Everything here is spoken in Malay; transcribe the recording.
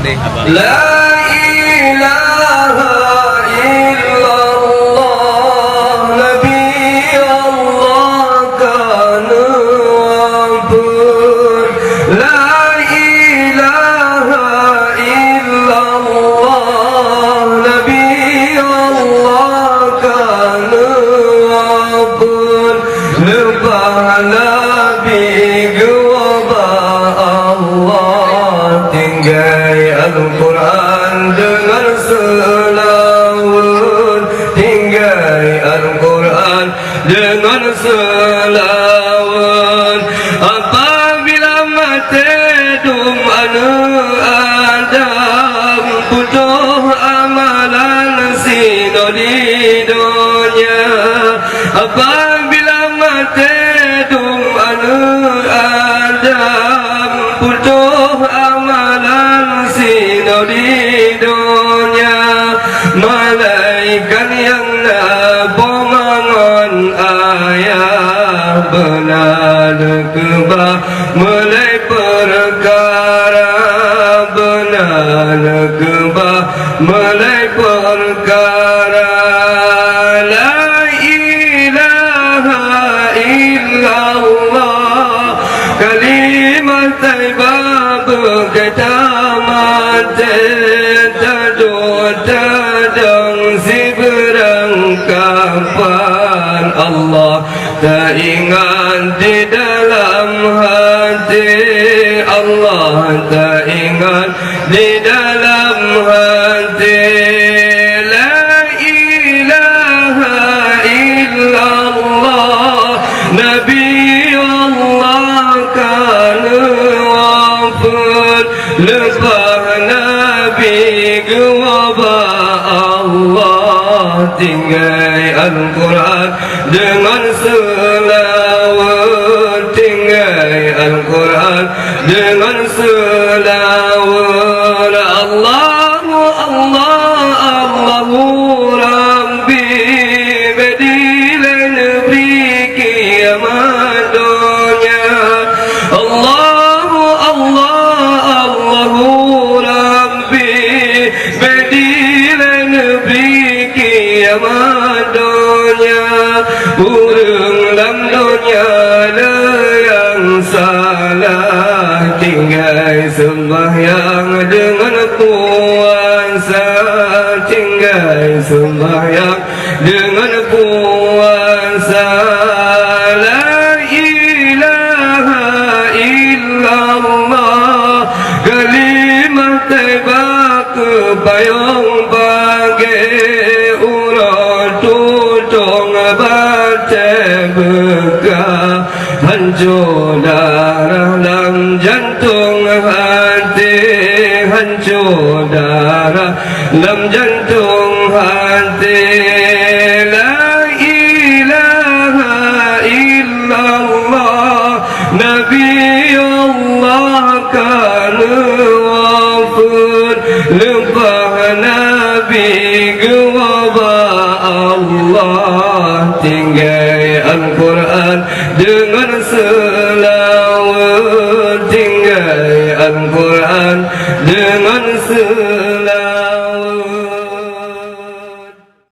nih abang. La ilaha illallah Nabi Allah kana ampun. La ilaha illallah Nabi Allah kana ampun. Lebah Nabi gua Allah tinggal Al-Quran dengan selawat, tinggal Al-Quran dengan selawat. Apabila mati dum Adam butuh amalan sino di dunia. Apabila mati dum Adam butuh amalan sino di dunia. Malaikat yang nabomangon ayah benar kebah mulai perkara, benar kebah mulai perkara. La ilaha illallah kalimat taibah berkata mati tadang seberang kapan Allah tak ingat di dalam hati, Allah tak ingat di dalam hati. La ilaha illallah Nabi Allah kana wafat. Lepas Nabi gua Allah tinggal Al-Quran dengan selawat, tinggal Al-Quran dengan selawat. Allahu Allah Allahu Rabbi badilan fi kiamat dunia. Allahu Allah Allahu Rabbi badilan fi kiamat dunia. Urang dalam dunia yang salah tinggal sembahyang dengan puasa, tinggal sembahyang dengan puasa. La ilaha illallah kalimat taibah kepayang bagi urat tutong baca bekah. Hancur darah dalam jantung hati, hancur darah dalam jantung hati. La ilaha illallah Nabi Allah kana wafat. Lepas Nabi gua Allah tinggal Al-Quran dengan